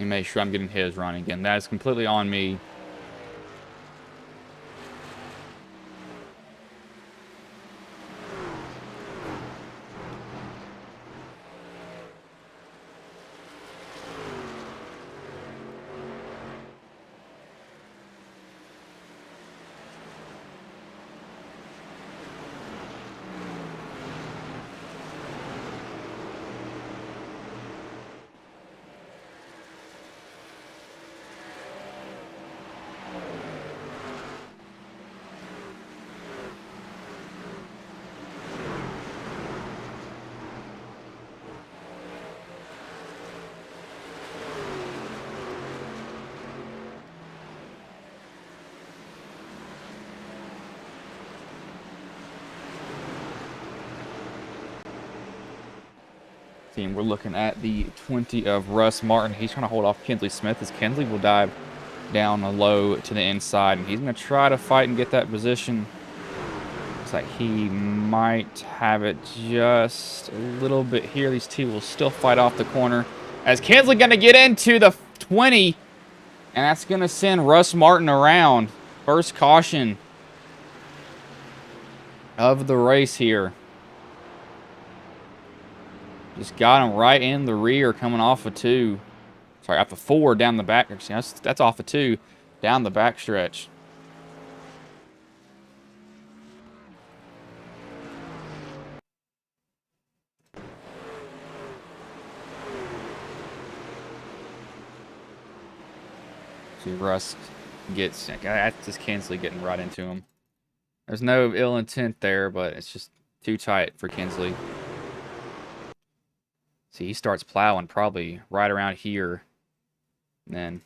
He made sure I'm getting his run again. That is completely on me. Team, we're looking at the 20 of Russ Martin. He's trying to hold off Kinsley Smith as Kinsley will dive down low to the inside, and he's going to try to fight and get that position. Looks like he might have it just a little bit here. These two will still fight off the corner as Kinsley going to get into the 20, and that's going to send Russ Martin around. First caution of the race here. Just got him right in the rear coming off of 2. Sorry, off of 4 down the back. That's off of 2 down the back stretch. See, Russ gets... That's just Kinsley getting right into him. There's no ill intent there, but it's just too tight for Kinsley. See, he starts plowing probably right around here. And then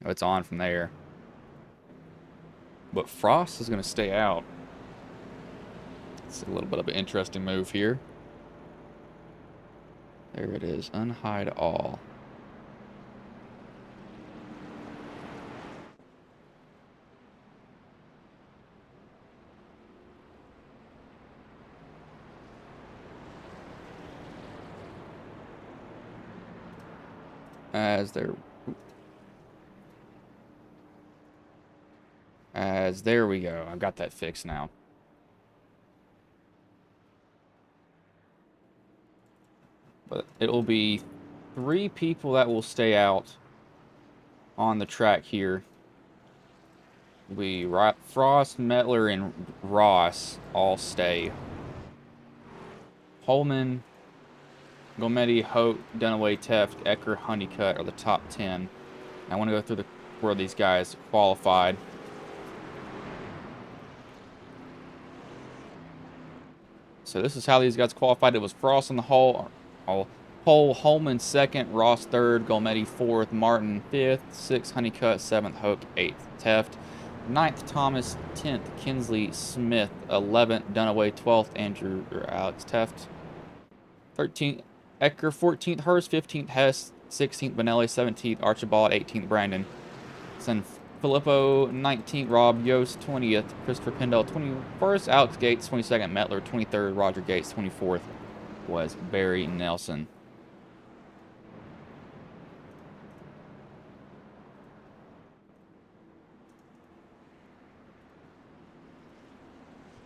it's on from there. But Frost is going to stay out. It's a little bit of an interesting move here. There it is. Unhide all. There we go. I've got that fixed now. But it'll be 3 people that will stay out on the track here. It'll be Frost, Metler, and Ross all stay. Holman, Gometti, Hope, Dunaway, Teft, Ecker, Honeycutt are the top 10. I want to go through where these guys qualified. So this is how these guys qualified. It was Frost on the whole, Holman 2nd, Ross 3rd, Gometti 4th, Martin 5th, 6th, Honeycutt 7th, Hope 8th, Teft 9th, Thomas 10th, Kinsley Smith 11th, Dunaway 12th, Andrew or Alex Teft 13th, Ecker 14th, Hurst 15th, Hess 16th, Benelli 17th, Archibald 18th, Brandon. Then Filippo 19th, Rob Yost 20th, Christopher Pendle 21st, Alex Gates 22nd, Metler 23rd, Roger Gates 24th was Barry Nelson.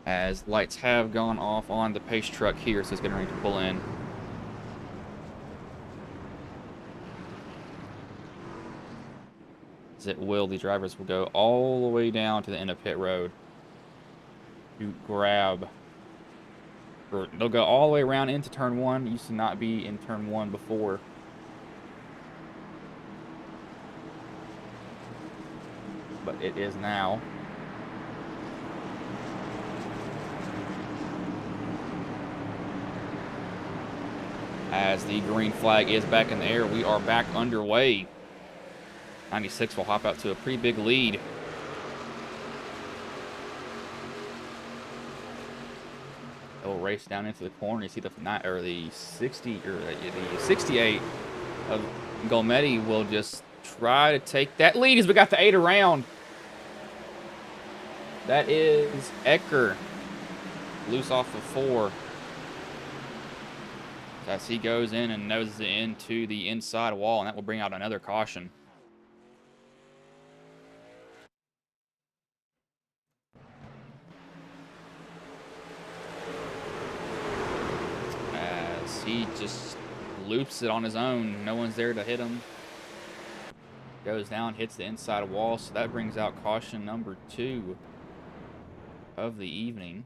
As lights have gone off on the pace truck here, so it's getting ready to pull in. As it will, the drivers will go all the way down to the end of pit road to grab, or they'll go all the way around into turn 1. It used to not be in turn 1 before. But it is now. As the green flag is back in the air, we are back underway. 96 will hop out to a pretty big lead. They'll race down into the corner. You see the 68 of Gometti will just try to take that lead as we got the 8 around. That is Ecker. Loose off of 4. as he goes in and noses it into the inside wall, and that will bring out another caution. As he just loops it on his own. No one's there to hit him. Goes down, hits the inside wall, so that brings out caution number 2 of the evening.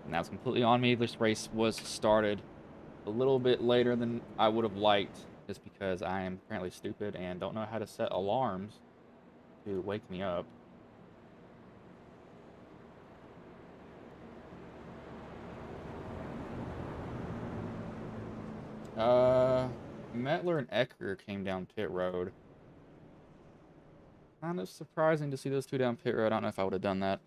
And that's completely on me. This race was started a little bit later than I would have liked, just because I am apparently stupid and don't know how to set alarms to wake me up. Metler and Ecker came down pit road. Kind of surprising to see those two down pit road. I don't know if I would have done that.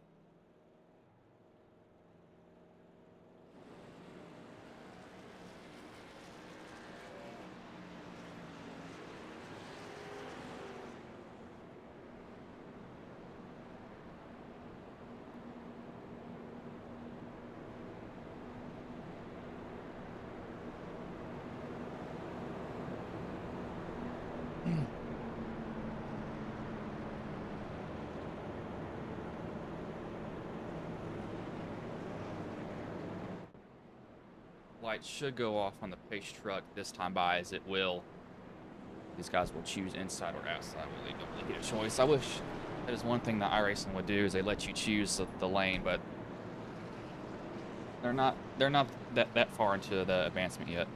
Lights should go off on the pace truck this time by, as it will. These guys will choose inside or outside. Well, they don't really get a choice. I wish that is one thing that iRacing would do, is they let you choose the lane, but they're not that far into the advancement yet.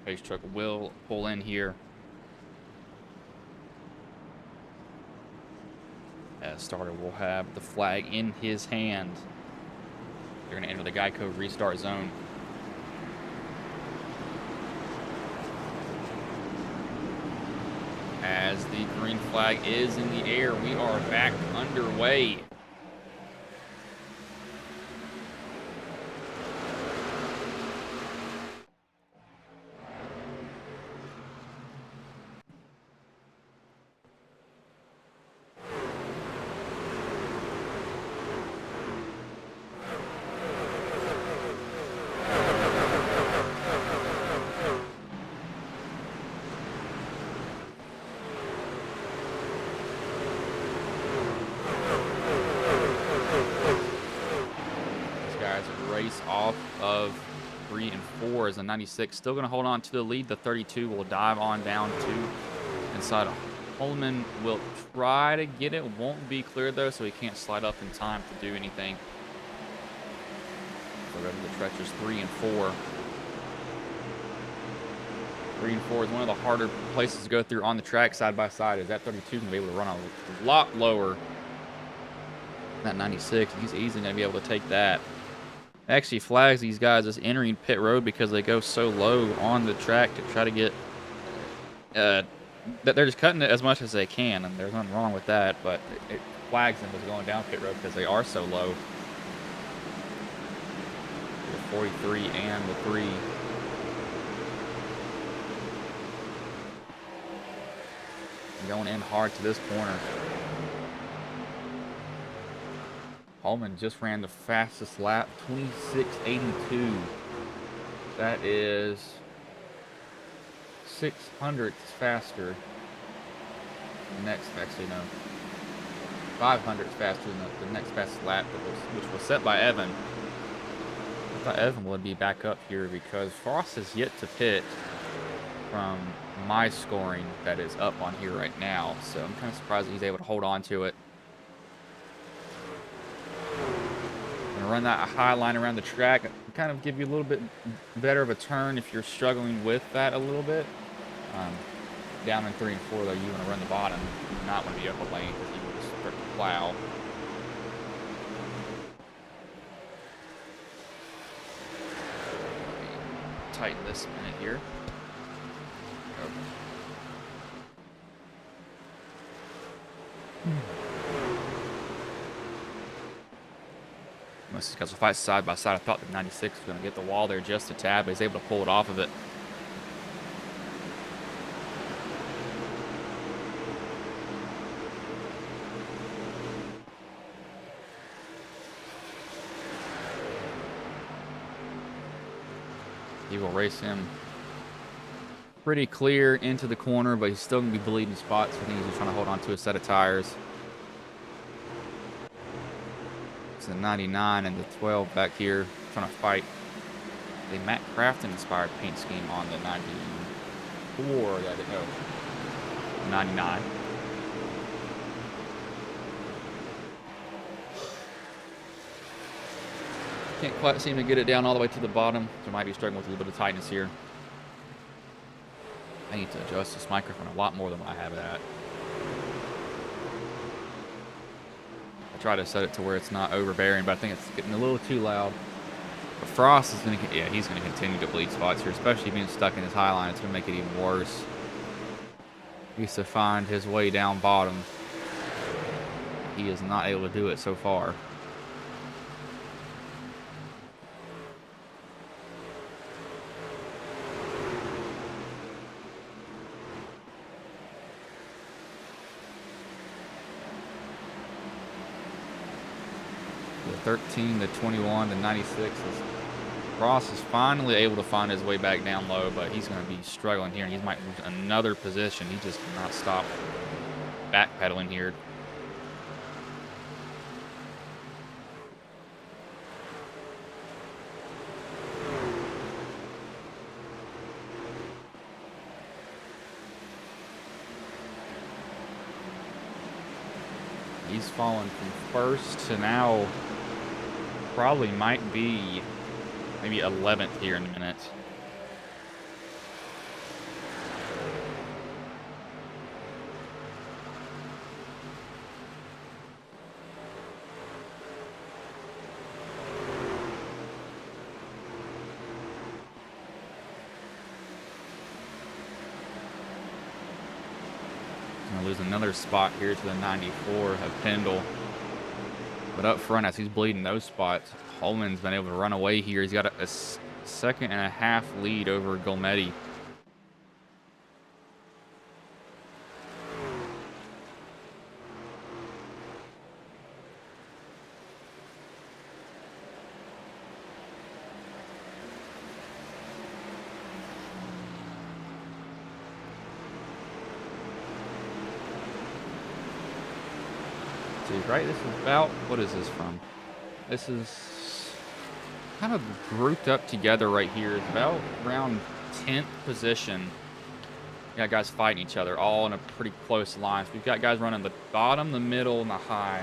Pace truck will pull in here. As starter will have the flag in his hand. They're going to enter the Geico restart zone. As the green flag is in the air, we are back underway. Off of 3 and 4 is a 96. Still going to hold on to the lead. The 32 will dive on down to inside. Holman will try to get it. Won't be clear though, so he can't slide up in time to do anything. So ready the treacherous 3 and 4. 3 and 4 is one of the harder places to go through on the track side by side. Is that 32 going to be able to run a lot lower than that 96? He's easily going to be able to take that. Actually flags these guys as entering pit road because they go so low on the track to try to get that they're just cutting it as much as they can, and there's nothing wrong with that, but it flags them as going down pit road because they are so low. The 43 and the 3. And going in hard to this corner. Holman just ran the fastest lap, 26.82. That is 600ths faster. The next, actually no, 500ths faster than the next fastest lap, which was set by Evan. thought Evan would be back up here because Frost is yet to pit from my scoring that is up on here right now. So I'm kind of surprised that he's able to hold on to it. And run that high line around the track, kind of give you a little bit better of a turn if you're struggling with that a little bit. Down in 3 and 4 though, you want to run the bottom. You do not want to be up a lane because you will just start to plow. Tighten this minute here. Most of these guys will fight side by side. I thought the 96 was going to get the wall there just a tad, but he's able to pull it off of it. He will race him pretty clear into the corner, but he's still going to be bleeding spots. I think he's just trying to hold on to a set of tires. It's the 99 and the 12 back here trying to fight a Matt Crafton inspired paint scheme on the 94. That is, no, 99. Can't quite seem to get it down all the way to the bottom, so I might be struggling with a little bit of tightness here. I need to adjust this microphone a lot more than what I have it at. I try to set it to where it's not overbearing, but I think it's getting a little too loud. But Frost is going to, yeah, he's going to continue to bleed spots here, especially being stuck in his high line. It's going to make it even worse. He used to find his way down bottom. He is not able to do it so far. The 13, the 21, the 96 Ross is finally able to find his way back down low, but he's going to be struggling here, and he might lose another position. He just cannot stop backpedaling here. He's fallen from first to now probably might be maybe 11th here in a minute. Gonna lose another spot here to the 94 of Pendle. But up front, as he's bleeding those spots, Holman's been able to run away here. He's got a second and a half lead over Golmetti. Right, this is about, what is this from? This is kind of grouped up together right here. It's about around 10th position. You got guys fighting each other, all in a pretty close line. So we've got guys running the bottom, the middle, and the high.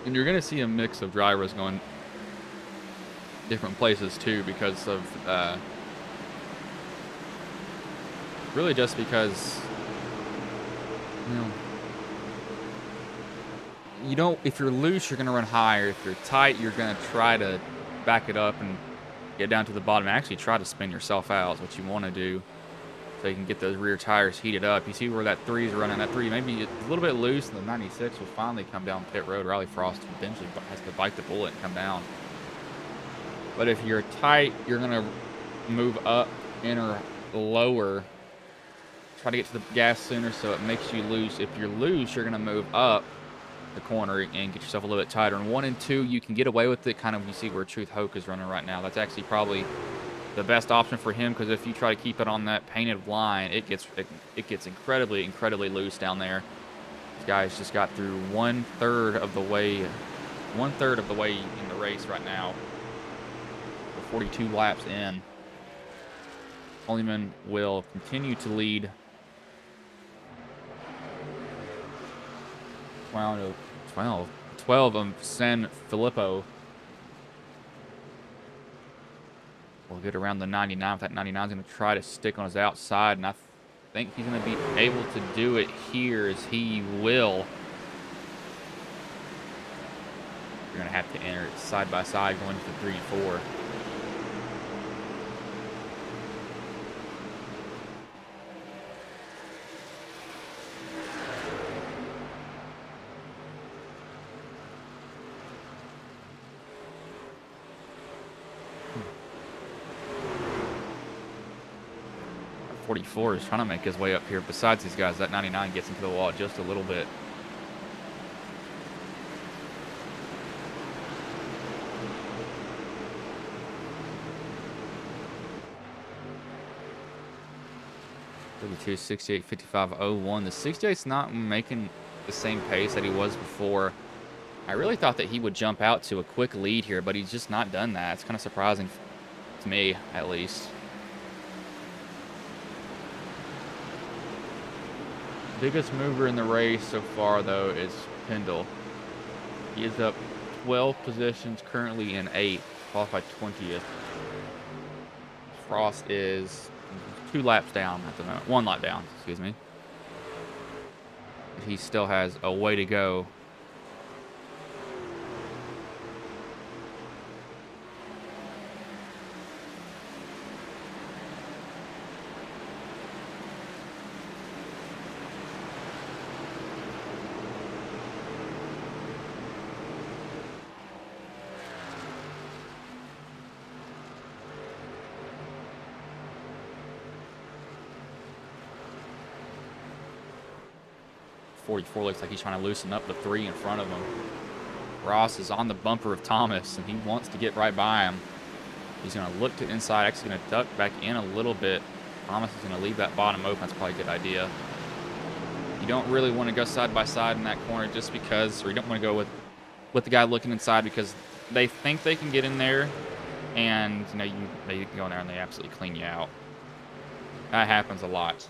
And you're going to see a mix of drivers going different places too, because of really just because, you know, you don't, if you're loose, you're going to run higher. If you're tight, you're going to try to back it up and get down to the bottom and actually try to spin yourself out is what you want to do, so you can get those rear tires heated up. You see where that 3 is running. That 3 maybe a little bit loose, and the 96 will finally come down pit road. Riley Frost eventually has to bite the bullet and come down. But if you're tight, you're going to move up, enter lower, try to get to the gas sooner so it makes you loose. If you're loose, you're going to move up the corner and get yourself a little bit tighter. And 1 and 2, you can get away with it. Kind of, you see where Truth Hoke is running right now. That's actually probably the best option for him, because if you try to keep it on that painted line, it gets incredibly loose down there. These guys just got through one third of the way in the race right now. 42 laps in. Holman will continue to lead. 12 of San Filippo. We'll get around the 99. That 99 is going to try to stick on his outside, and I think he's going to be able to do it here, as he will. You're going to have to enter it side by side going to 3 and 4. That 44 is trying to make his way up here. Besides these guys, that 99 gets into the wall just a little bit. .52, 68, 55, 01. The 68's not making the same pace that he was before. I really thought that he would jump out to a quick lead here, but he's just not done that. It's kind of surprising to me, at least. Biggest mover in the race so far, though, is Pendle. He is up 12 positions, currently in 8th, qualified 20th. Frost is 2 laps down at the moment. 1 lap down, excuse me. He still has a way to go. .44 looks like he's trying to loosen up the 3 in front of him. Ross is on the bumper of Thomas, and he wants to get right by him. He's going to look to inside, actually going to duck back in a little bit. Thomas is going to leave that bottom open. That's probably a good idea. You don't really want to go side by side in that corner just because, or you don't want to go with the guy looking inside because they think they can get in there, and you can go in there and they absolutely clean you out. That happens a lot.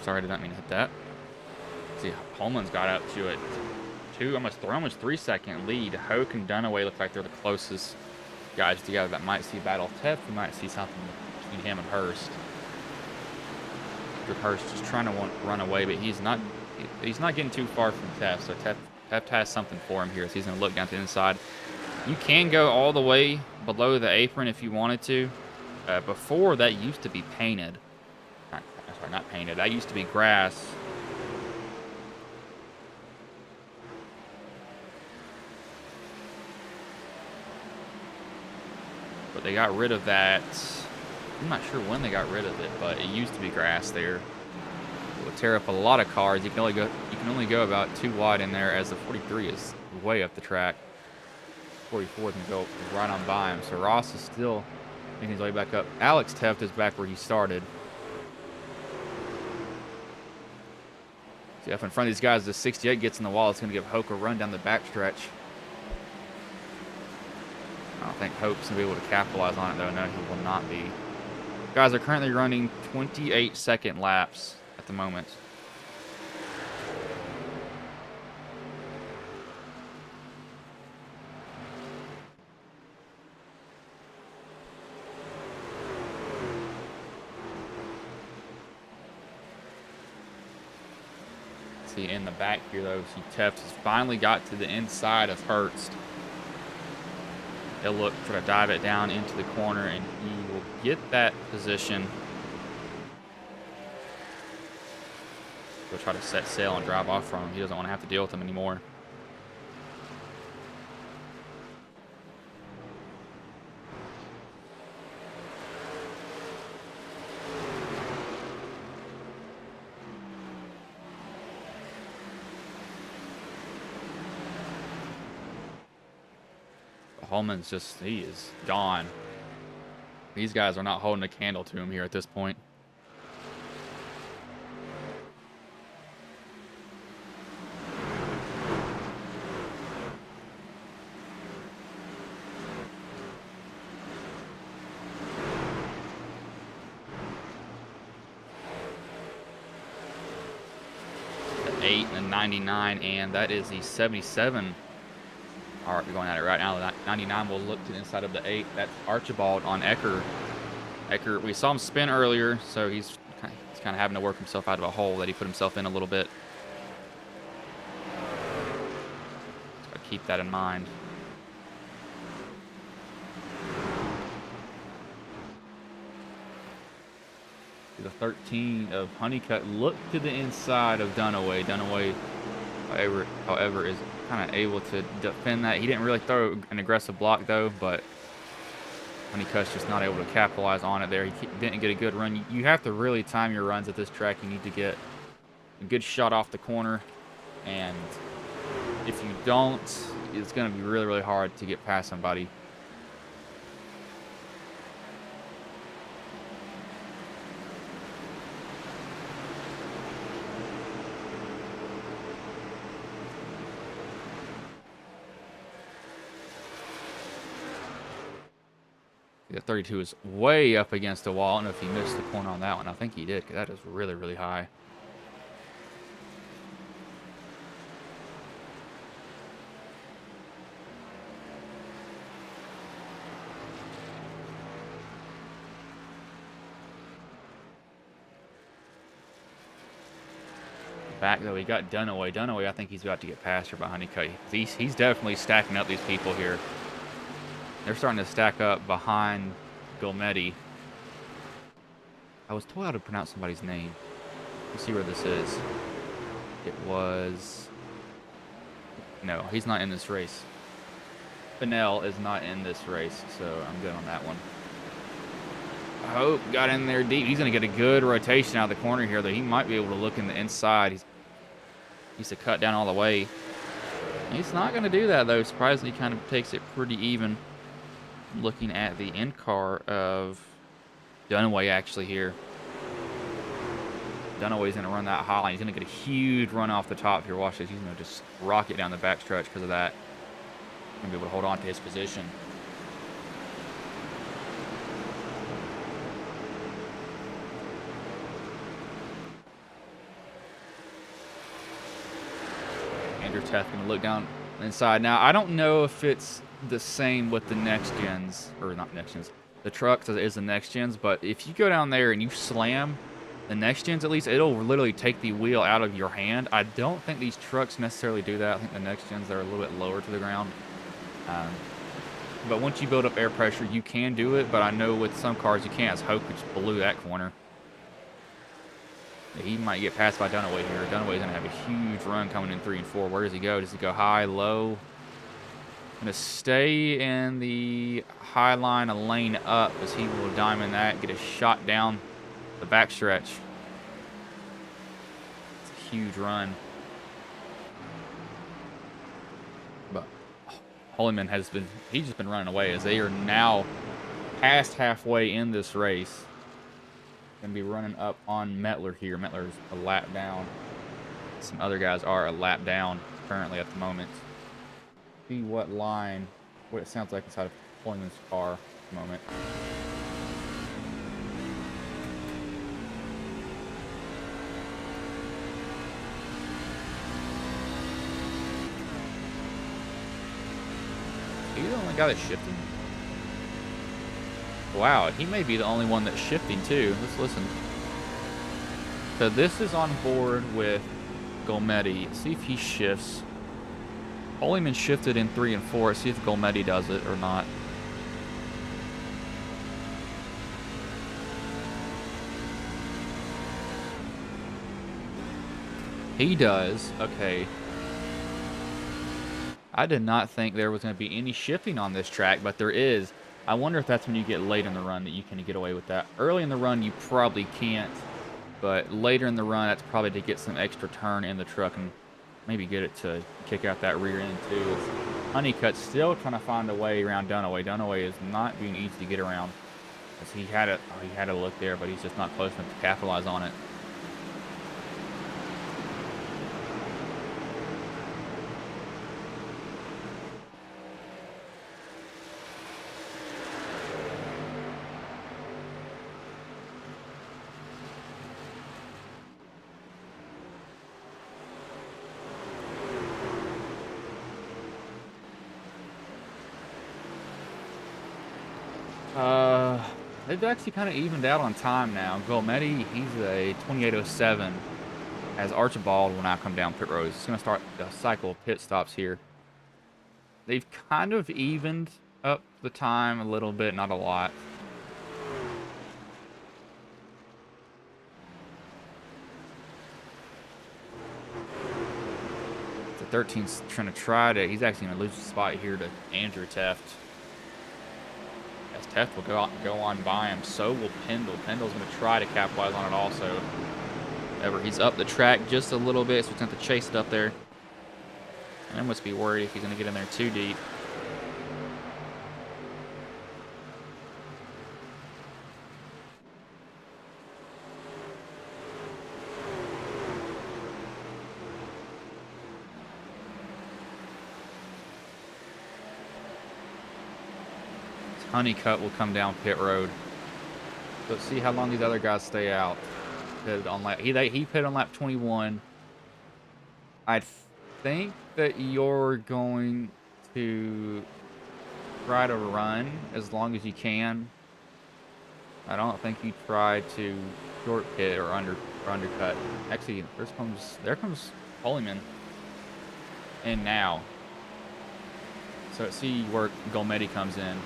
Sorry, I did not mean to hit that. See, Holman's got up to it. Almost 3-second lead. Hoke and Dunaway look like they're the closest guys together that might see battle. Tef, we might see something between him and Hurst. Hurst just trying to run away, but he's not getting too far from Tef. So Tef has something for him here. So he's going to look down to the inside. You can go all the way below the apron if you wanted to. Before, that used to be painted. Not painted. That used to be grass. But they got rid of that. I'm not sure when they got rid of it, but it used to be grass there. It would tear up a lot of cars. You can only go about 2 wide in there, as the 43 is way up the track. 44 can go right on by him. So Ross is still making his way back up. Alex Teft is back where he started. See, up in front of these guys, the 68 gets in the wall. It's going to give Hoke a run down the backstretch. I don't think Hope's going to be able to capitalize on it, though. No, he will not be. Guys are currently running 28-second laps at the moment. See, in the back here, though, see Tefts has finally got to the inside of Hurst. He'll look try to dive it down into the corner, and he will get that position. He'll try to set sail and drive off from him. He doesn't want to have to deal with him anymore. Holman's just, he is gone. These guys are not holding a candle to him here at this point. The 8 and the 99, and that is the 77. All right, we're going at it right now. The 99 will look to the inside of the 8. That's Archibald on Ecker. Ecker, we saw him spin earlier, so he's kind of having to work himself out of a hole that he put himself in a little bit. Just got to keep that in mind. The 13 of Honeycutt look to the inside of Dunaway. Dunaway, however, is kind of able to defend that. He didn't really throw an aggressive block, though, but Honeycutt's just not able to capitalize on it there. He didn't get a good run. You have to really time your runs at this track. You need to get a good shot off the corner, and if you don't, it's going to be really, really hard to get past somebody. The 32 is way up against the wall. I don't know if he missed the corner on that one. I think he did, because that is really, really high. Back, though, he got Dunaway. Dunaway, I think he's about to get past her by Honeycutt. He's definitely stacking up these people here. They're starting to stack up behind Gulmetti. I was told how to pronounce somebody's name. Let's see where this is. It was... No, he's not in this race. Fennell is not in this race, so I'm good on that one. Hope got in there deep. He's going to get a good rotation out of the corner here, though. He might be able to look in the inside. He needs to cut down all the way. He's not going to do that, though. Surprisingly, he kind of takes it pretty even. Looking at the end car of Dunaway actually here. Dunaway's going to run that high line. He's going to get a huge run off the top here. Watch this. He's going to just rocket down the backstretch because of that. He's going to be able to hold on to his position. Andrew Teth going to look down inside. Now, I don't know if it's the same with the next gens, or not next gens, the trucks is the next gens, but if you go down there and you slam the next gens, at least it'll literally take the wheel out of your hand. I don't think these trucks necessarily do that. I think the next gens are a little bit lower to the ground, but once you build up air pressure, you can do it. But I know with some cars you can't, as Hope just blew that corner. He might get passed by Dunaway here. Dunaway's gonna have a huge run coming in 3 and 4. Where does he go? Does he go high, low? Going to stay in the high line, a lane up, as he will diamond that, get a shot down the backstretch. It's a huge run. But Holyman he's just been running away, as they are now past halfway in this race. Going to be running up on Mettler here. Mettler's a lap down. Some other guys are a lap down currently at the moment. See what it sounds like inside of Holyman's car at the moment. He's the only guy that's shifting. Wow, he may be the only one that's shifting too. Let's listen. So this is on board with Golmetti. See if he shifts. Holyman shifted in 3 and 4. See if Golmetti does it or not. He does. Okay. I did not think there was going to be any shifting on this track, but there is. I wonder if that's when you get late in the run that you can get away with that. Early in the run, you probably can't. But later in the run, that's probably to get some extra turn in the truck and maybe get it to kick out that rear end, too. Honeycutt's still trying to find a way around Dunaway. Dunaway is not being easy to get around. Because he had a look there, but he's just not close enough to capitalize on it. They've actually kind of evened out on time now. Golmetti, he's a 28:07. As Archibald will now come down pit road. It's going to start the cycle of pit stops here. They've kind of evened up the time a little bit, not a lot. The 13's trying to he's actually going to lose the spot here to Andrew Teft. As Teft will go on by him, so will Pendle. Pendle's going to try to capitalize on it also. However, he's up the track just a little bit, so he's going to have to chase it up there. And I must be worried if he's going to get in there too deep. Honeycutt will come down pit road. Let's see how long these other guys stay out. He pitted on lap 21. I think that you're going to try to run as long as you can. I don't think you try to short pit or undercut. Actually, there comes Holyman in now. So let's see where Golmetti comes in.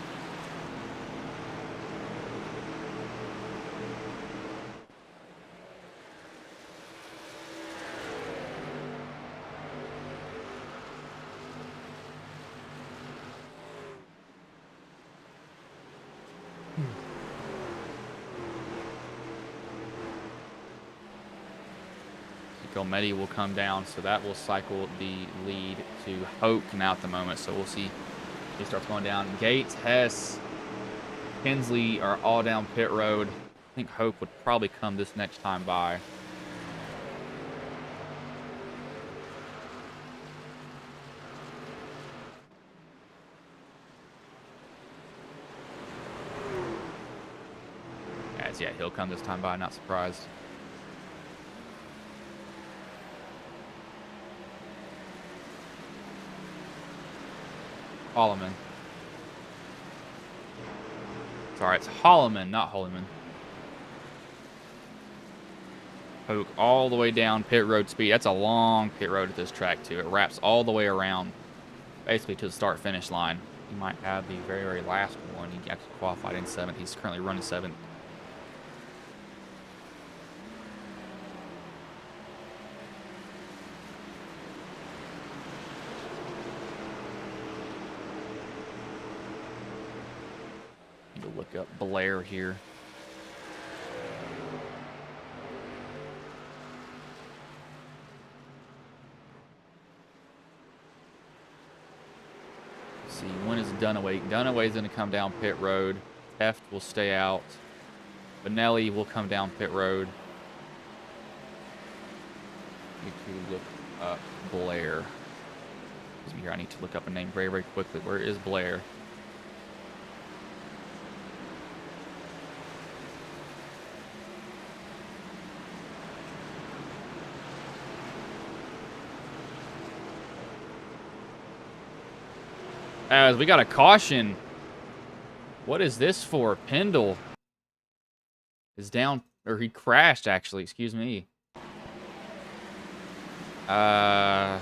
Golmetti will come down, so that will cycle the lead to Hoke now at the moment. So we'll see. He starts going down. Gates, Hess, Kinsley are all down pit road. I think Hoke would probably come this next time by. Yeah, he'll come this time by, not surprised. Holloman. Sorry, it's Holloman, not Holyman. Hoke all the way down pit road speed. That's a long pit road at this track, too. It wraps all the way around, basically to the start-finish line. He might have the very, very last one. He actually qualified in 7th. He's currently running 7th. Look up Blair here. Let's see, when is Dunaway? Dunaway's going to come down pit road. Teft will stay out. Benelli will come down pit road. Need to look up Blair. Here, I need to look up a name very, very quickly. Where is Blair? As we got a caution. What is this for? Pendle is down, or he crashed, actually. Excuse me. Uh,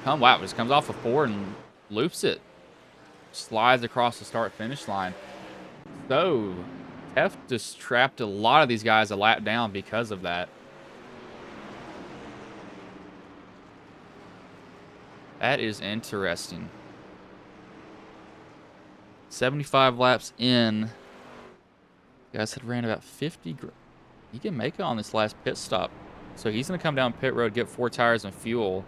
wow, just comes off a 4 and loops it. Slides across the start-finish line. So, Tef just trapped a lot of these guys a lap down because of that. That is interesting. 75 laps in. Guys had ran about 50. He can make it on this last pit stop. So he's going to come down pit road, get 4 tires and fuel.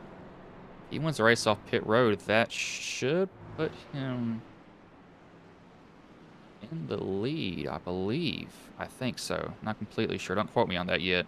He wins the race off pit road. That should put him in the lead, I believe. I think so. Not completely sure. Don't quote me on that yet.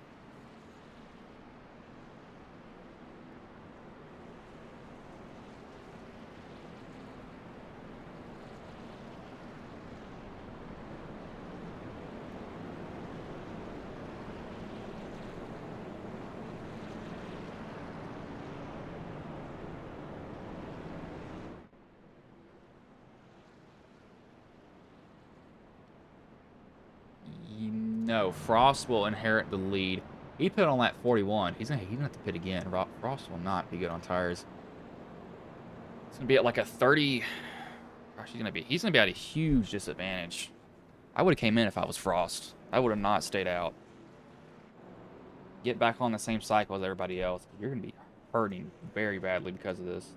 No, Frost will inherit the lead. He put on lap 41. He's gonna have to pit again. Frost will not be good on tires. It's gonna be at like a 30. Gosh, he's gonna be at a huge disadvantage. I would have came in if I was Frost. I would have not stayed out. Get back on the same cycle as everybody else. You're gonna be hurting very badly because of this.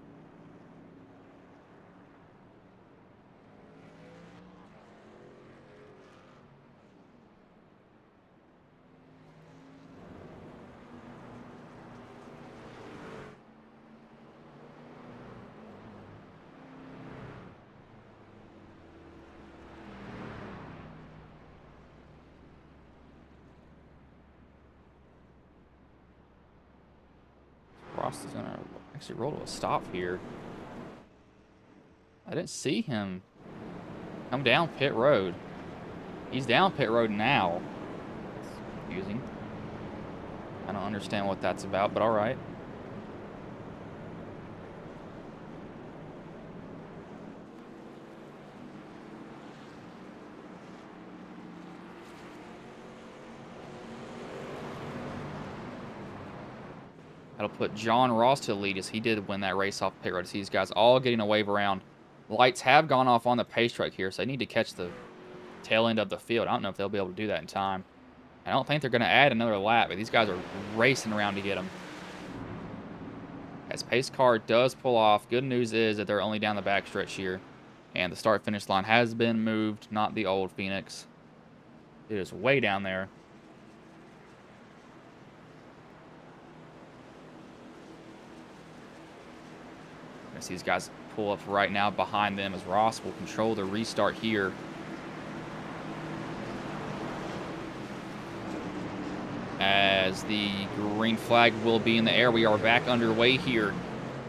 Frost is gonna actually roll to a stop here. I didn't see him come down pit road. He's down pit road now. It's confusing. I don't understand what that's about, but all right. That'll put John Ross to the lead as he did win that race off pit road. See these guys all getting a wave around. Lights have gone off on the pace truck here, so they need to catch the tail end of the field. I don't know if they'll be able to do that in time. I don't think they're going to add another lap, but these guys are racing around to get them. As pace car does pull off, good news is that they're only down the backstretch here. And the start-finish line has been moved, not the old Phoenix. It is way down there. I see these guys pull up right now behind them as Ross will control the restart here. As the green flag will be in the air, we are back underway here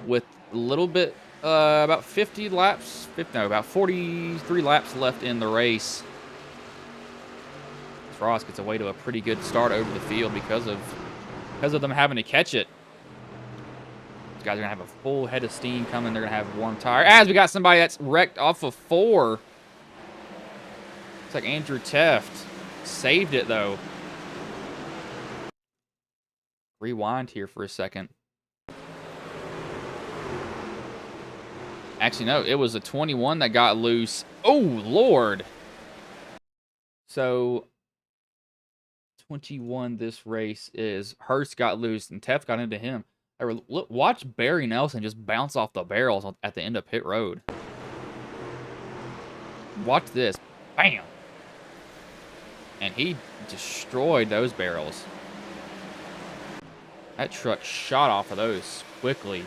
with a little bit, about 50 laps, about 43 laps left in the race. Ross gets away to a pretty good start over the field because of them having to catch it. These guys are going to have a full head of steam coming. They're going to have warm tire. As we got somebody that's wrecked off of 4. It's like Andrew Teft. Saved it, though. Rewind here for a second. Actually, no. It was a 21 that got loose. Oh, Lord. So, 21 this race is Hurst got loose and Teft got into him. Watch Barry Nelson just bounce off the barrels at the end of pit road. Watch this. Bam! And he destroyed those barrels. That truck shot off of those quickly.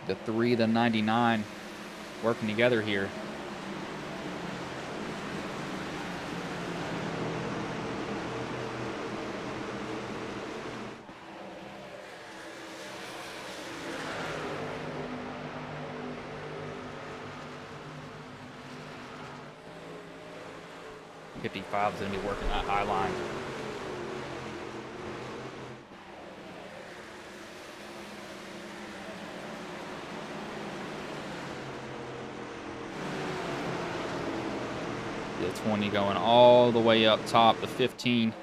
The 3, the 99 working together here. .55 is going to be working that high line. the 20 going all the way up top. The 15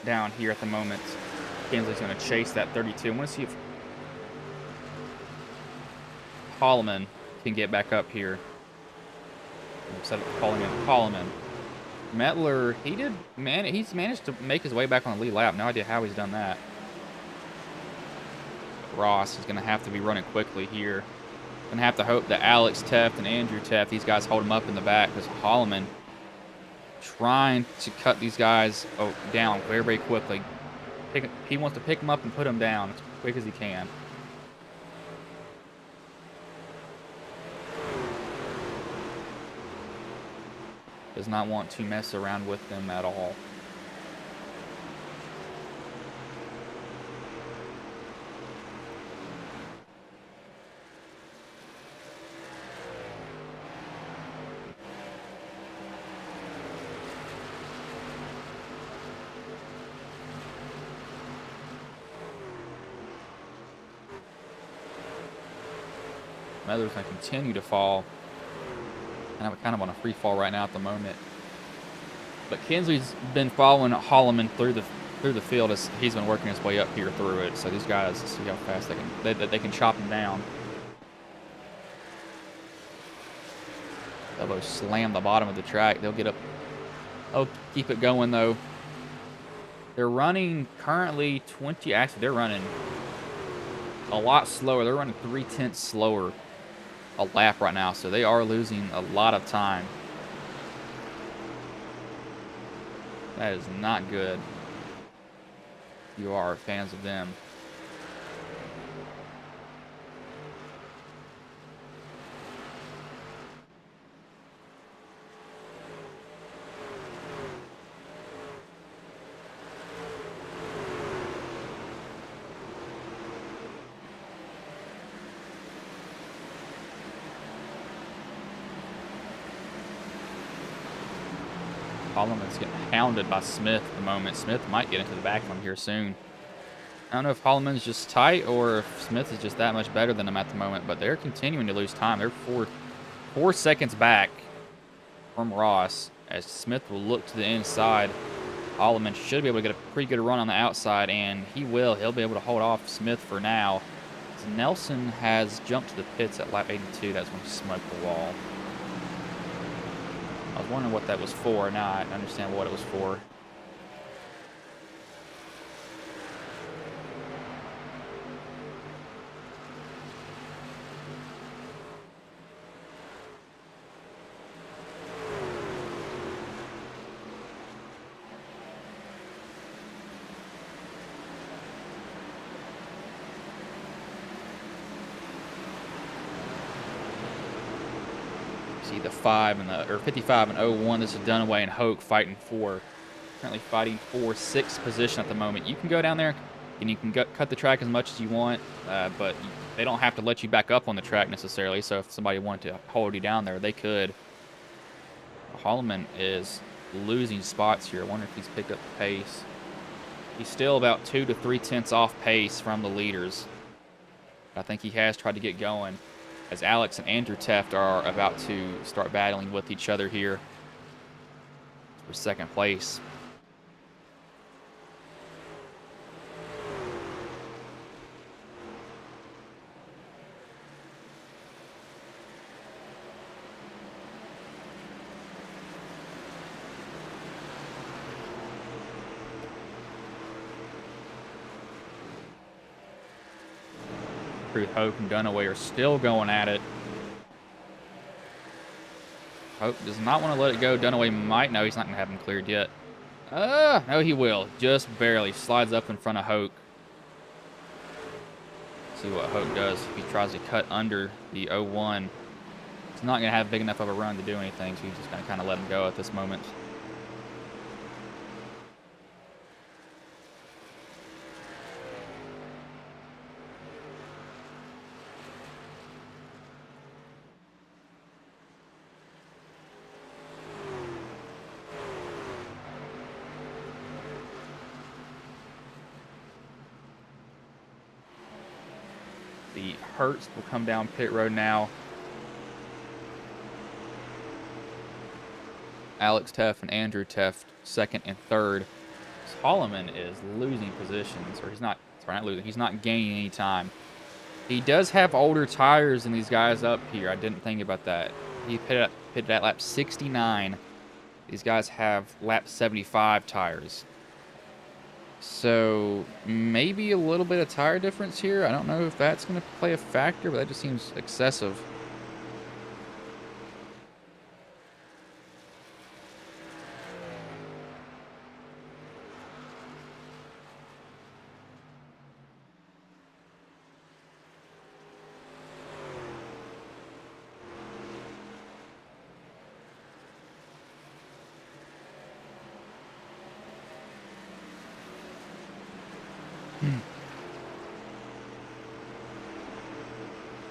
down here at the moment. Kinsley's going to chase that 32. I want to see if Holloman can get back up here. Instead of calling him Holloman. Metler, he's managed to make his way back on the lead lap. No idea how he's done that. But Ross is going to have to be running quickly here. Going to have to hope that Alex Teft and Andrew Teft, these guys hold him up in the back, because Holloman trying to cut these guys down very, very quickly. He wants to pick them up and put them down as quick as he can. Does not want to mess around with them at all. Metler's going to continue to fall. And I'm kind of on a free fall right now at the moment. But Kinsley's been following Holloman through the field as he's been working his way up here through it. So these guys, see how fast they can chop him down. They'll slam the bottom of the track. They'll get up. Oh, keep it going though. They're running currently 20. Actually, they're running a lot slower. They're running 0.3 slower a lap right now, so they are losing a lot of time. That is not good. You are fans of them. Holloman's getting hounded by Smith at the moment. Smith might get into the back of him here soon. I don't know if Holloman's just tight or if Smith is just that much better than him at the moment, but they're continuing to lose time. They're four seconds back from Ross as Smith will look to the inside. Holloman should be able to get a pretty good run on the outside, and he will. He'll be able to hold off Smith for now. So Nelson has jumped to the pits at lap 82. That's when he smoked the wall. I was wondering what that was for. Now I understand what it was for. See the 55 and 01. This is Dunaway and Hoke fighting for, currently fighting for 6th position at the moment. You can go down there and you can cut the track as much as you want, but they don't have to let you back up on the track necessarily. So if somebody wanted to hold you down there, they could. Holloman is losing spots here. I wonder if he's picked up the pace. He's still about 2 to 3 tenths off pace from the leaders. I think he has tried to get going, as Alex and Andrew Teft are about to start battling with each other here for 2nd place. Hope and Dunaway are still going at it. Hope does not want to let it go. Dunaway might. No, he's not going to have him cleared yet. No, he will. Just barely. Slides up in front of Hoke. See what Hoke does. If he tries to cut under the 01, he's not going to have big enough of a run to do anything, so he's just going to kind of let him go at this moment. The Hertz will come down pit road now. Alex Teff and Andrew Teff second and third. Holloman is losing positions, or he's not. Sorry, not losing. He's not gaining any time. He does have older tires than these guys up here. I didn't think about that. He pitted at lap 69. These guys have lap 75 tires. So maybe a little bit of tire difference here. I don't know if that's going to play a factor, but that just seems excessive.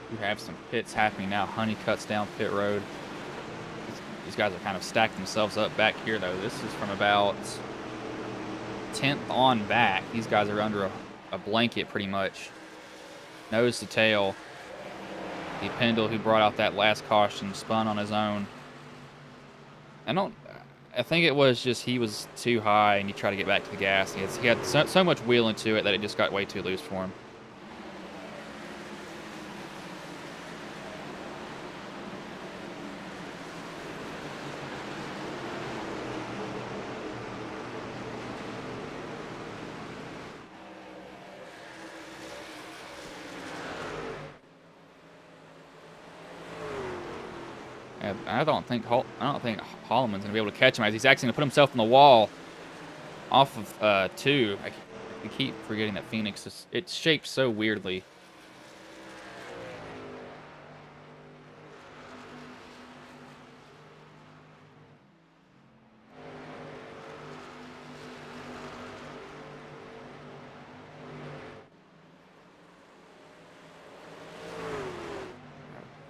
You have some pits happening now. Honeycutt's down pit road. These guys are kind of stacked themselves up back here, though. This is from about 10th on back. These guys are under a blanket pretty much. Nose to tail. The Pendle, who brought out that last caution, spun on his own. I think it was just he was too high and he tried to get back to the gas. He had so much wheel into it that it just got way too loose for him. I don't think Holloman's gonna be able to catch him as he's actually gonna put himself on the wall off of 2. I keep forgetting that Phoenix it's shaped so weirdly.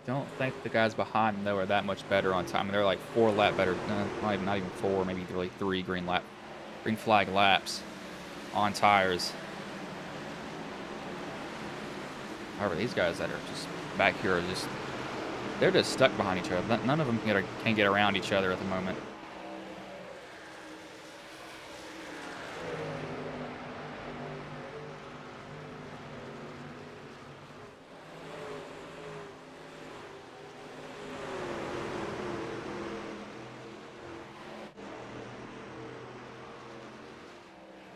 Don't think the guys behind them, though, are that much better on time. I mean, they're like 4 lap better. Not even 4, maybe really 3 green flag laps on tires. However, these guys that are just back here they're just stuck behind each other. None of them can get around each other at the moment.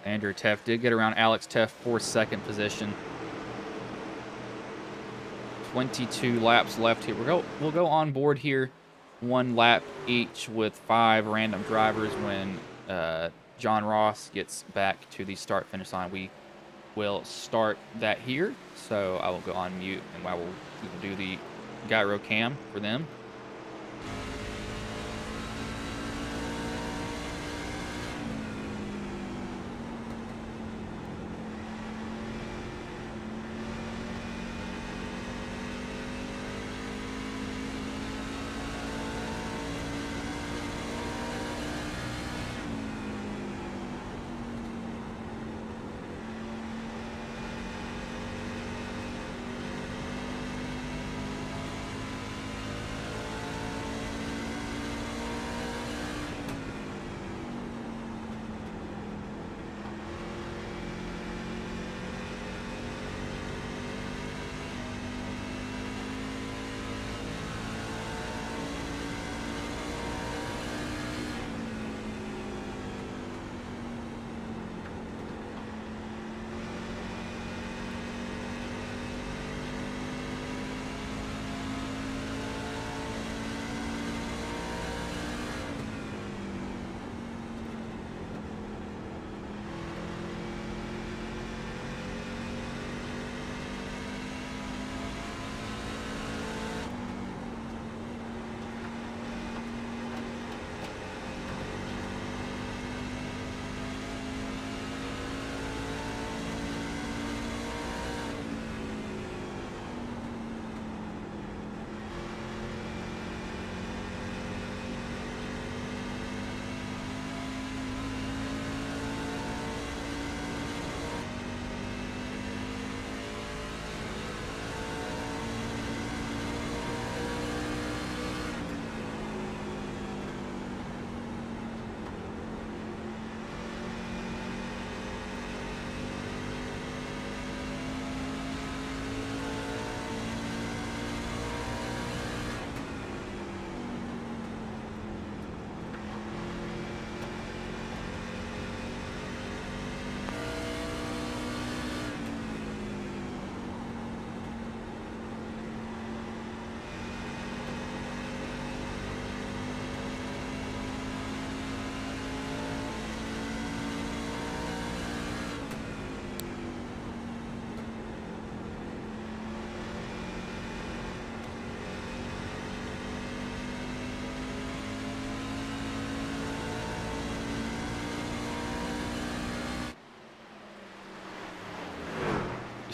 Andrew Teff did get around Alex Teff for second position. 22 laps left here. We'll go on board here, 1 lap each with 5 random drivers. When John Ross gets back to the start-finish line, we will start that here. So I will go on mute and we will do the gyro cam for them.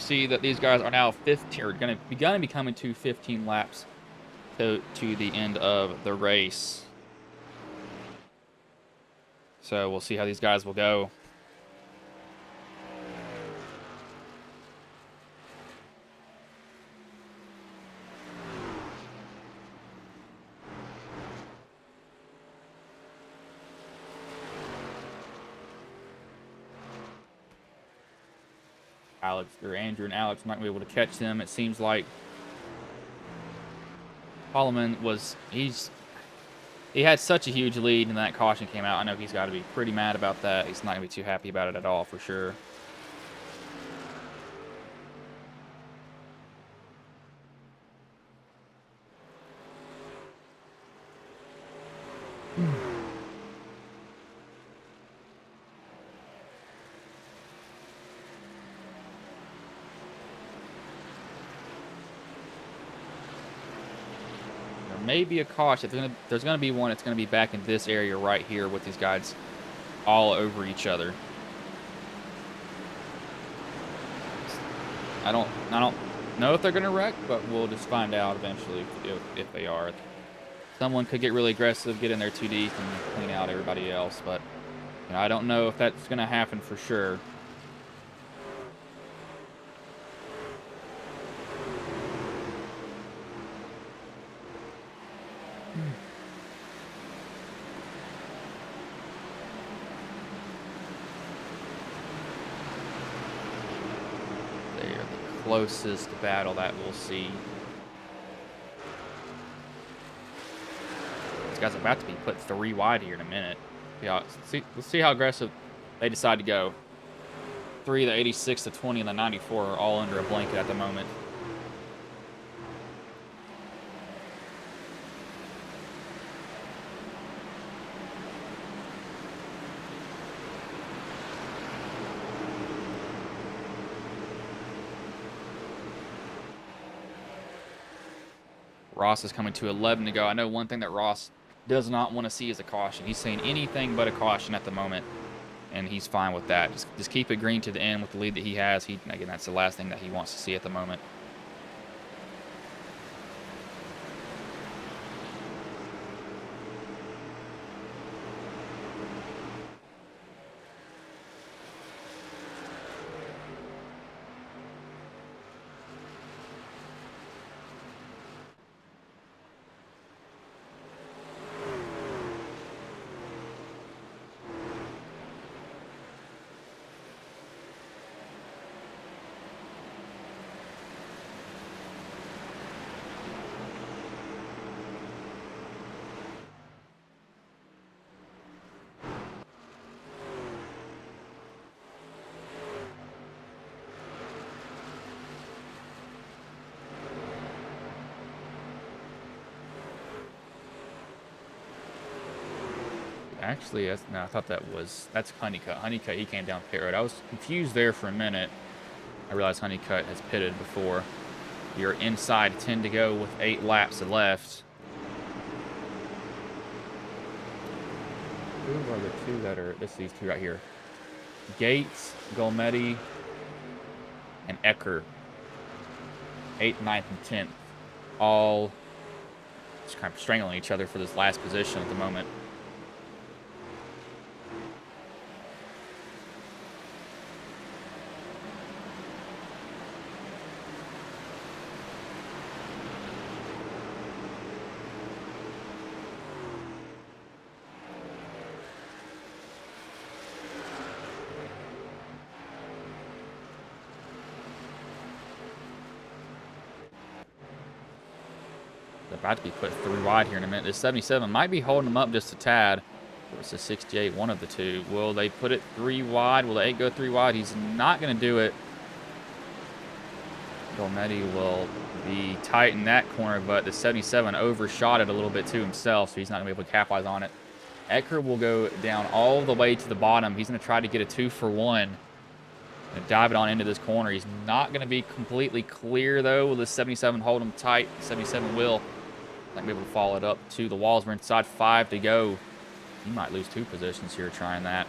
see that these guys are now 15, or going to be coming to 15 laps to the end of the race. So we'll see how these guys will go. Andrew and Alex might be able to catch them. It seems like Holloman he had such a huge lead and that caution came out. I know he's got to be pretty mad about that. He's not going to be too happy about it at all, for sure. Maybe a caution. There's gonna be one. It's gonna be back in this area right here with these guys all over each other. I don't know if they're gonna wreck, but we'll just find out eventually if they are. Someone could get really aggressive, get in there too deep, and clean out everybody else. But you know, I don't know if that's gonna happen for sure. Closest battle that we'll see. This guy's about to be put 3 wide here in a minute. Yeah, let's see how aggressive they decide to go. 3, the 86, the 20, and the 94 are all under a blanket at the moment. Ross is coming to 11 to go. I know one thing that Ross does not want to see is a caution. He's saying anything but a caution at the moment, and he's fine with that. Just keep it green to the end with the lead that he has. Again, that's the last thing that he wants to see at the moment. Actually, no, I thought that's Honeycutt. Honeycutt, he came down pit road. I was confused there for a minute. I realized Honeycutt has pitted before. You're inside 10 to go with 8 laps left. Who are the two that are, these two right here. Gates, Golmetti, and Ecker. 8th, 9th, and 10th. All just kind of strangling each other for this last position at the moment. About to be put 3 wide here in a minute. This 77 might be holding them up just a tad. It's a 68, one of the two. Will they put it 3 wide? Will the 8 go 3 wide? He's not going to do it. Golmetti will be tight in that corner, but the 77 overshot it a little bit to himself, so he's not going to be able to capitalize on it. Ecker will go down all the way to the bottom. He's going to try to get a 2 for 1. And dive it on into this corner. He's not going to be completely clear, though. Will the 77 hold him tight? 77 will. Not be able to follow it up to the walls. We're inside 5 to go. He might lose 2 positions here trying that.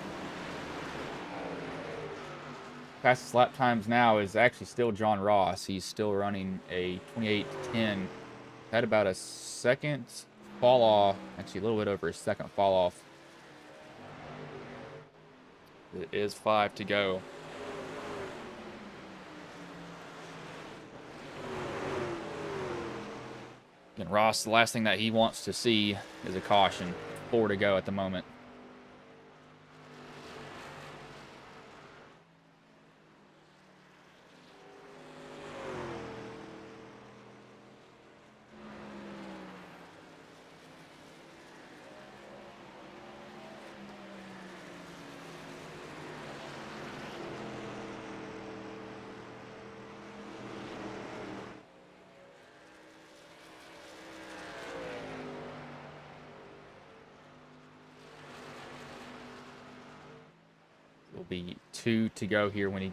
fastest lap times now is actually still John Ross. He's still running a 28:10. Had about a second fall off, actually a little bit over a second fall off. It is 5 to go. And Ross, the last thing that he wants to see is a caution. 4 to go at the moment. Will be 2 to go here when he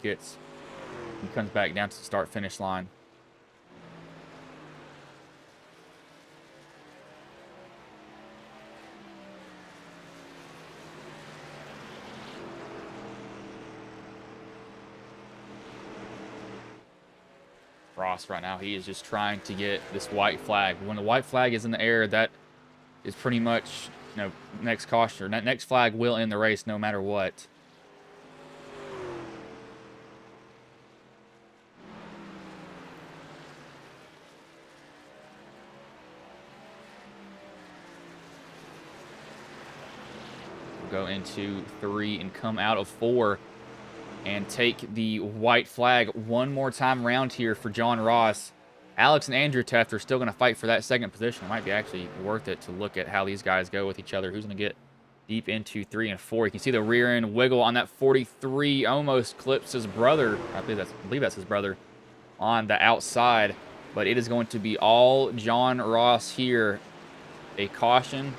comes back down to the start finish line. Ross right now, he is just trying to get this white flag. When the white flag is in the air, that is pretty much, next caution, or that next flag will end the race no matter what. Go into 3 and come out of 4 and take the white flag one more time around here for John Ross. Alex and Andrew Teft are still going to fight for that second position. It might be actually worth it to look at how these guys go with each other. Who's going to get deep into 3 and 4? You can see the rear end wiggle on that 43, almost clips his brother. I believe that's his brother on the outside. But it is going to be all John Ross here. A caution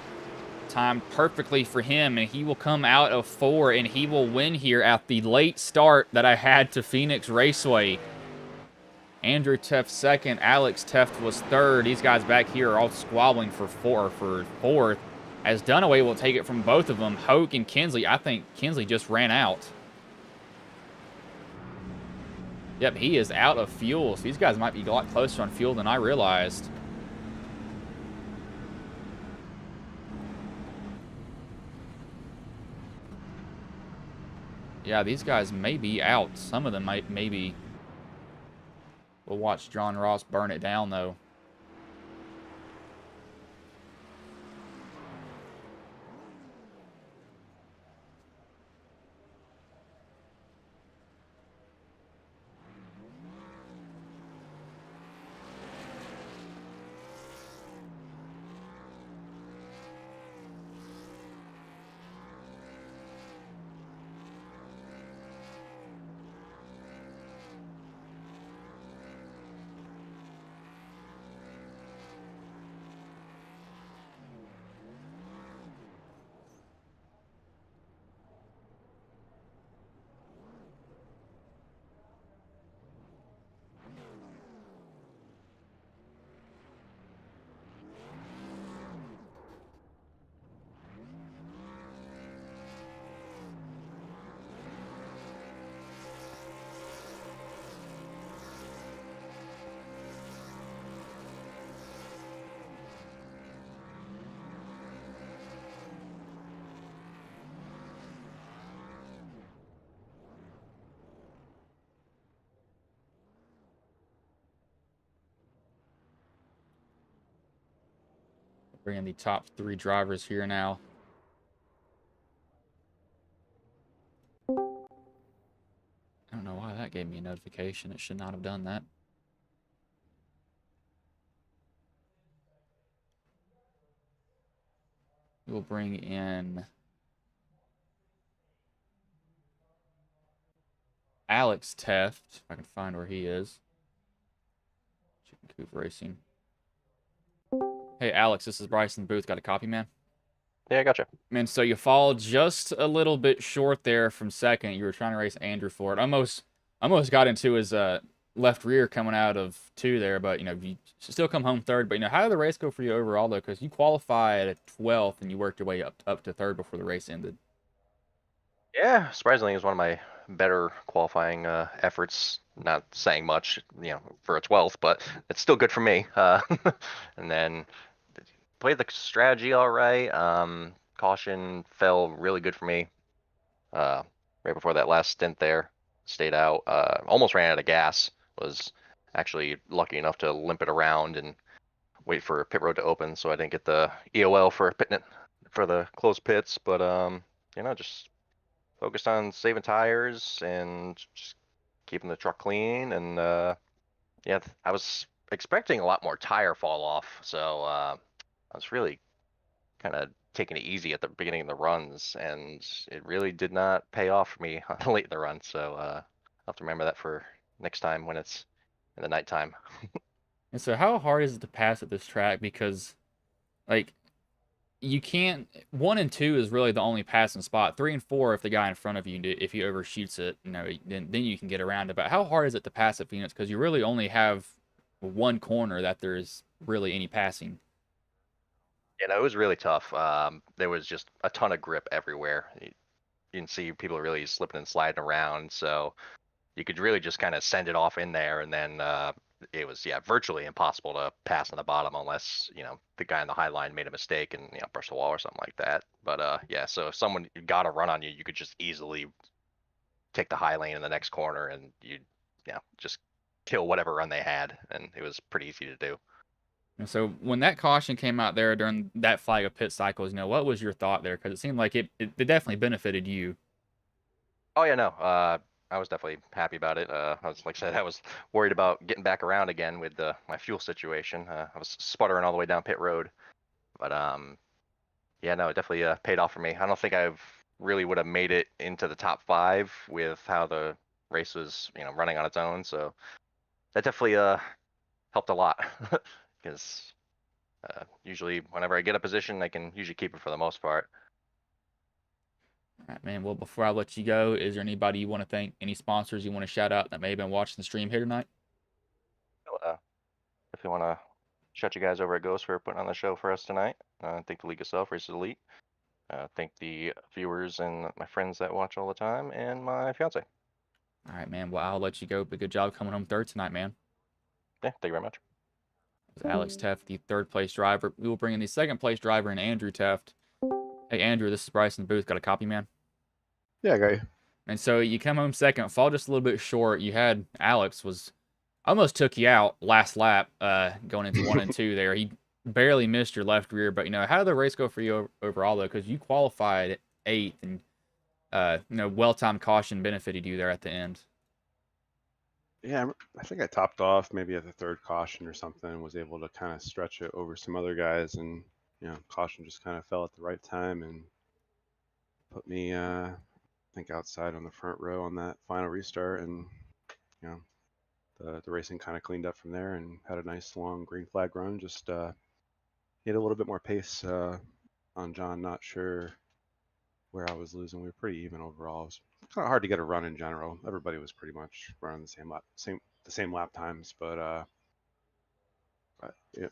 timed perfectly for him, and he will come out of 4, and he will win here at the late start that I had to Phoenix Raceway. Andrew Teft second, Alex Teft was third. These guys back here are all squabbling for fourth, as Dunaway will take it from both of them. Hoke and Kinsley, I think Kinsley just ran out. Yep, he is out of fuel, so these guys might be a lot closer on fuel than I realized. Yeah, these guys may be out. Some of them might, maybe. We'll watch John Ross burn it down, though. Bringing the top 3 drivers here now. I don't know why that gave me a notification. It should not have done that. We'll bring in Alex Teft, if I can find where he is. Chicken Coop Racing. Hey, Alex, this is Bryson Booth. Got a copy, man? Yeah, I gotcha. Man, so you fall just a little bit short there from second. You were trying to race Andrew Ford. Almost got into his left rear coming out of 2 there, but, you still come home third. But, how did the race go for you overall, though? Because you qualified at 12th, and you worked your way up to third before the race ended. Yeah, surprisingly, it was one of my better qualifying efforts. Not saying much, for a 12th, but it's still good for me. And then played the strategy all right. Caution fell really good for me. Uh, right before that last stint there, stayed out. Almost ran out of gas. Was actually lucky enough to limp it around and wait for pit road to open, so I didn't get the EOL for the closed pits. But just focused on saving tires and just keeping the truck clean. And yeah, I was expecting a lot more tire fall off, so I was really kind of taking it easy at the beginning of the runs, and it really did not pay off for me late in the run. So I'll have to remember that for next time when it's in the nighttime. And so, how hard is it to pass at this track? Because, like, you can't. 1 and 2 is really the only passing spot. 3 and 4, if the guy in front of you, if he overshoots it, then you can get around it. But how hard is it to pass at Phoenix? Because you really only have one corner that there's really any passing. It was really tough. There was just a ton of grip everywhere. You can see people really slipping and sliding around, so you could really just kind of send it off in there, and then it was virtually impossible to pass on the bottom unless the guy on the high line made a mistake and brushed the wall or something like that. But so if someone got a run on you, you could just easily take the high lane in the next corner, and you just kill whatever run they had, and it was pretty easy to do. And so, when that caution came out there during that flag of pit cycles, what was your thought there? Because it seemed like it definitely benefited you. Oh yeah, no. I was definitely happy about it. I was, like I said, I was worried about getting back around again with my fuel situation. I was sputtering all the way down pit road, but yeah, no, it definitely paid off for me. I don't think I've really would have made it into the top 5 with how the race was, running on its own. So that definitely helped a lot because usually whenever I get a position, I can usually keep it for the most part. All right, man. Well, before I let you go, is there anybody you want to thank? Any sponsors you want to shout out that may have been watching the stream here tonight? So, if you want to shout you guys over at Ghost for putting on the show for us tonight. Thank the League itself, Races Elite. Thank the viewers and my friends that watch all the time, and my fiance. All right, man. Well, I'll let you go. But good job coming home third tonight, man. Yeah, thank you very much. It was Alex Teft, the third place driver. We will bring in the second place driver in Andrew Teft. Hey, Andrew, this is Bryson Booth. Got a copy, man? Yeah, I got you. And so you come home second, fall just a little bit short. You had Alex was almost took you out last lap, going into 1 and 2 there. He barely missed your left rear, but how did the race go for you overall though? Because you qualified 8th, and well-timed caution benefited you there at the end. Yeah, I think I topped off maybe at the third caution or something, and was able to kind of stretch it over some other guys, and caution just kind of fell at the right time and put me, I think, outside on the front row on that final restart, and you know the racing kind of cleaned up from there, and had a nice long green flag run. Just hit a little bit more pace on John. Not sure where I was losing. We were pretty even overall. It was kind of hard to get a run in general. Everybody was pretty much running the same lap times, but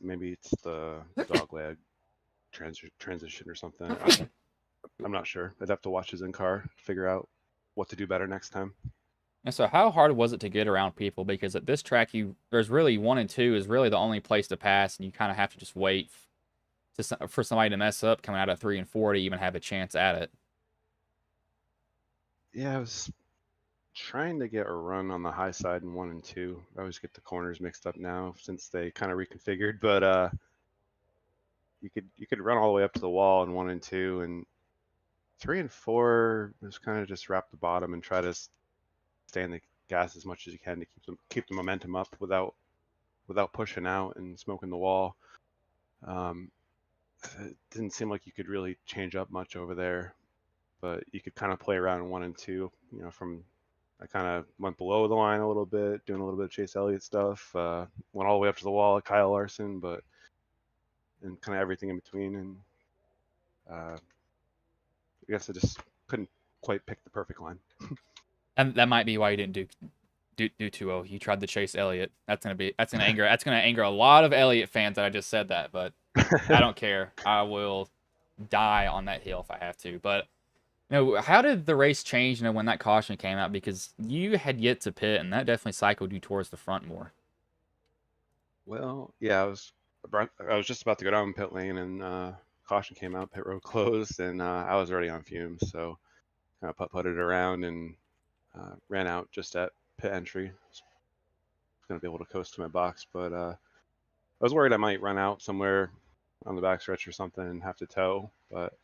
maybe it's the dog leg transition or something. I'm not sure. I'd have to watch his in car, figure out what to do better next time. And so, how hard was it to get around people? Because at this track, there's really 1 and 2 is really the only place to pass, and you kind of have to just wait for somebody to mess up coming out of 3 and 4 to even have a chance at it. Yeah, I was trying to get a run on the high side in 1 and 2. I always get the corners mixed up now since they kind of reconfigured, but you could run all the way up to the wall in 1 and 2, and 3 and 4 was kind of just wrap the bottom and try to stay in the gas as much as you can to keep the momentum up without pushing out and smoking the wall. It didn't seem like you could really change up much over there, but you could kind of play around in 1 and 2. I kind of went below the line a little bit, doing a little bit of Chase Elliott stuff. Went all the way up to the wall at Kyle Larson, and kind of everything in between. And I guess I just couldn't quite pick the perfect line. And that might be why you didn't do too well. You tried to chase Elliott. That's gonna anger a lot of Elliott fans that I just said that, but I don't care. I will die on that hill if I have to. But No, how did the race change, when that caution came out? Because you had yet to pit, and that definitely cycled you towards the front more. Well, yeah, I was just about to go down pit lane, and caution came out, pit road closed, and I was already on fumes, so kind of putted around and ran out just at pit entry. Was gonna be able to coast to my box, but I was worried I might run out somewhere on the backstretch or something and have to tow, but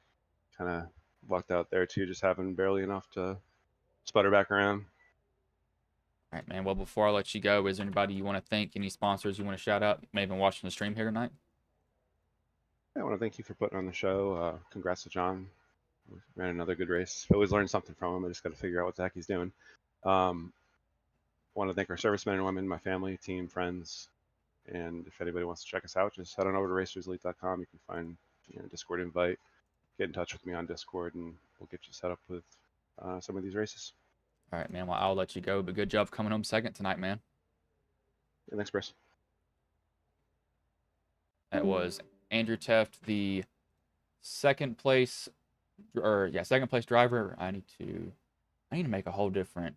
kind of lucked out there too, just having barely enough to sputter back around. All right, man. Well, before I let you go, is there anybody you want to thank? Any sponsors you want to shout out? Maybe been watching the stream here tonight. I want to thank you for putting on the show. Congrats to John. We ran another good race. Always learn something from him. I just got to figure out what the heck he's doing. Want to thank our servicemen and women, my family, team, friends, and if anybody wants to check us out, just head on over to racerselite.com. You can find Discord invite. Get in touch with me on Discord, and we'll get you set up with some of these races. All right, man. Well, I'll let you go, but good job coming home second tonight, man. Yeah, thanks, Bruce. That was Andrew Teft, the second place driver. I need to make a whole different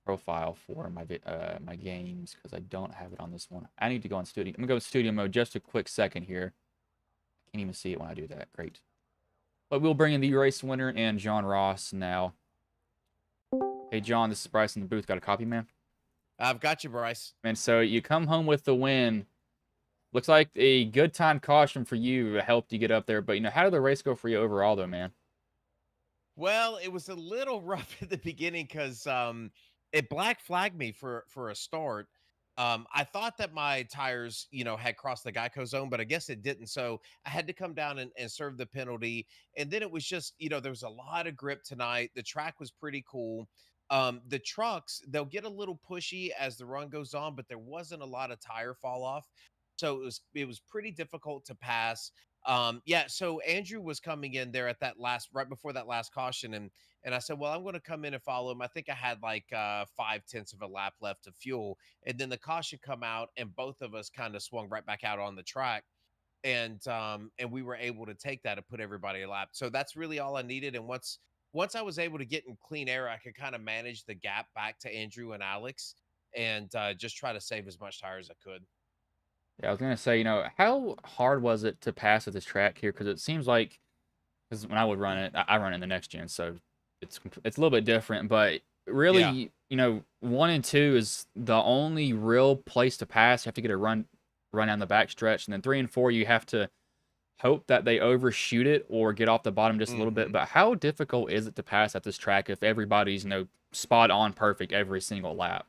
profile for my games because I don't have it on this one. I need to go on studio. I'm gonna go in studio mode just a quick second here. Can't even see it when I do that. Great. But we'll bring in the race winner and John Ross now. Hey, John, this is Bryce in the booth. Got a copy, man? I've got you, Bryce. And so you come home with the win. Looks like a good time caution for you helped you get up there. But, how did the race go for you overall, though, man? Well, it was a little rough at the beginning because it black flagged me for a start. I thought that my tires, had crossed the Geico zone, but I guess it didn't. So I had to come down and serve the penalty. And then it was just, there was a lot of grip tonight. The track was pretty cool. The trucks, they'll get a little pushy as the run goes on, but there wasn't a lot of tire fall off. So it was pretty difficult to pass. Yeah, so Andrew was coming in there at that right before that last caution, and I said, well, I'm going to come in and follow him. I think I had like 5/10 of a lap left of fuel, and then the caution come out, and both of us kind of swung right back out on the track, and we were able to take that and put everybody a lap. So that's really all I needed. And once I was able to get in clean air, I could kind of manage the gap back to Andrew and Alex, and just try to save as much tire as I could. Yeah, I was gonna say, how hard was it to pass at this track here? Because it seems like, because when I would run it, I run in the next gen, so it's a little bit different. But really, 1 and 2 is the only real place to pass. You have to get a run down the back stretch, and then 3 and 4 you have to hope that they overshoot it or get off the bottom just a little bit. But how difficult is it to pass at this track if everybody's spot on perfect every single lap?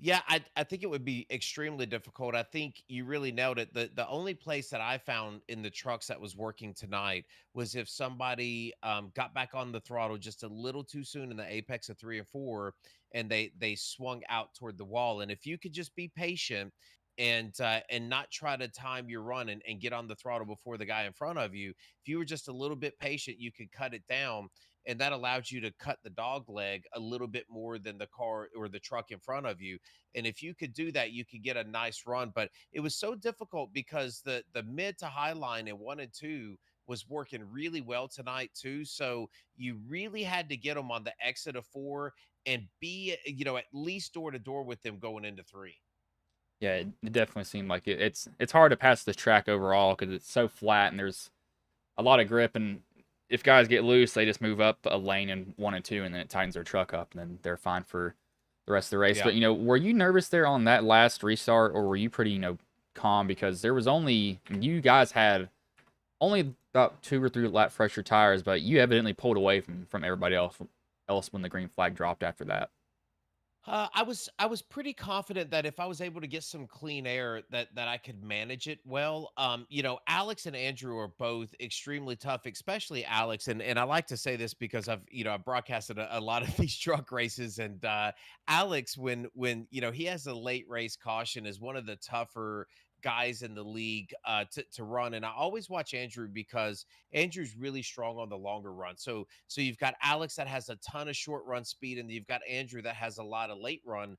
Yeah, I think it would be extremely difficult. I think you really nailed it. The only place that I found in the trucks that was working tonight was if somebody got back on the throttle just a little too soon in the apex of 3 and 4, and they swung out toward the wall. And if you could just be patient and not try to time your run and get on the throttle before the guy in front of you, if you were just a little bit patient, you could cut it down, and that allowed you to cut the dog leg a little bit more than the car or the truck in front of you. And if you could do that, you could get a nice run. But it was so difficult because the mid to high line in 1 and 2 was working really well tonight too. So you really had to get them on the exit of 4 and be, at least door to door with them going into 3. Yeah, it definitely seemed like it. It's hard to pass this track overall because it's so flat and there's a lot of grip. And if guys get loose, they just move up a lane in 1 and 2, and then it tightens their truck up, and then they're fine for the rest of the race. Yeah. But were you nervous there on that last restart, or were you pretty calm because there was you guys had only about 2 or 3 lap fresher tires, but you evidently pulled away from everybody else when the green flag dropped after that. I was pretty confident that if I was able to get some clean air, that I could manage it well. Alex and Andrew are both extremely tough, especially Alex. And I like to say this because I've broadcasted a lot of these truck races, and Alex, when he has a late race caution, is one of the tougher guys in the league to run, and I always watch Andrew because Andrew's really strong on the longer run. So you've got Alex that has a ton of short run speed, and you've got Andrew that has a lot of late run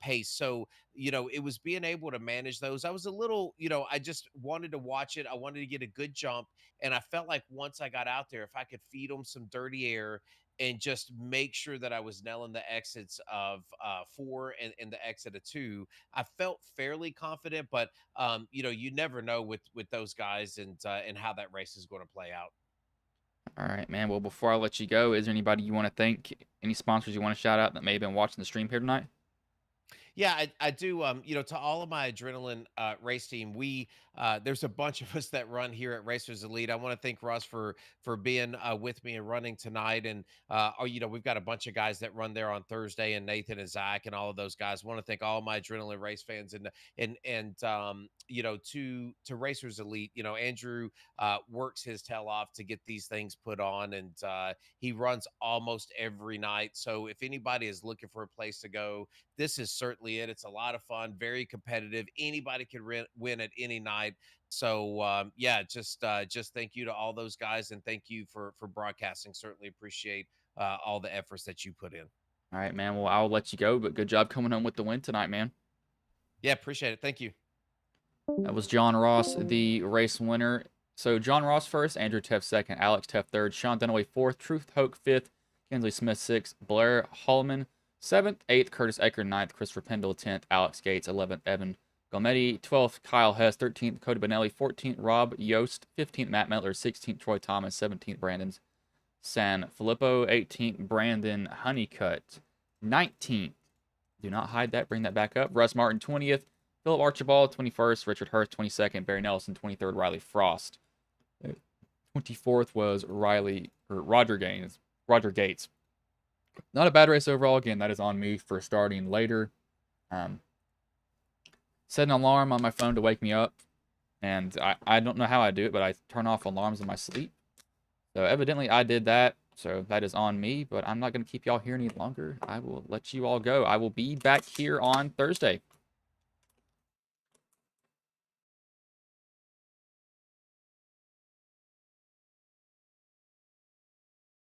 pace. So it was being able to manage those. I was a little, I just wanted to watch it. I wanted to get a good jump, and I felt like once I got out there, if I could feed them some dirty air and just make sure that I was nailing the exits of 4 and the exit of 2, I felt fairly confident. But you never know with those guys and how that race is going to play out. All right, man. Well, before I let you go, is there anybody you want to thank? Any sponsors you want to shout out that may have been watching the stream here tonight? Yeah, I do. To all of my adrenaline race team, there's a bunch of us that run here at Racers Elite. I want to thank Ross for being with me and running tonight. And we've got a bunch of guys that run there on Thursday, and Nathan and Zach and all of those guys. Want to thank all my adrenaline race fans to Racers Elite. Andrew works his tail off to get these things put on, and he runs almost every night. So if anybody is looking for a place to go, this is certainly it. It's a lot of fun, very competitive. Anybody can win at any night. So just thank you to all those guys, and thank you for broadcasting. Certainly appreciate all the efforts that you put in. All right, man. Well, I'll let you go, but good job coming home with the win tonight, man. Yeah, appreciate it. Thank you. That was John Ross, the race winner. So John Ross first, Andrew Teff second, Alex Teff third, Sean Dunaway fourth, Truth Hoke fifth, Kinsley Smith sixth, Blair Hallman 7th, 8th, Curtis Ecker 9th, Christopher Pendle 10th, Alex Gates 11th, Evan Gometti 12th, Kyle Hess 13th, Cody Benelli 14th, Rob Yost 15th, Matt Mettler 16th, Troy Thomas 17th, Brandon San Filippo 18th, Brandon Honeycutt 19th. Do not hide that, bring that back up. Russ Martin 20th, Philip Archibald 21st, Richard Hurst 22nd, Barry Nelson 23rd, Riley Frost 24th was Roger Gates. Not a bad race overall. Again, that is on me for starting later. Set an alarm on my phone to wake me up. And I don't know how I do it, but I turn off alarms in my sleep. So evidently I did that. So that is on me. But I'm not going to keep y'all here any longer. I will let you all go. I will be back here on Thursday.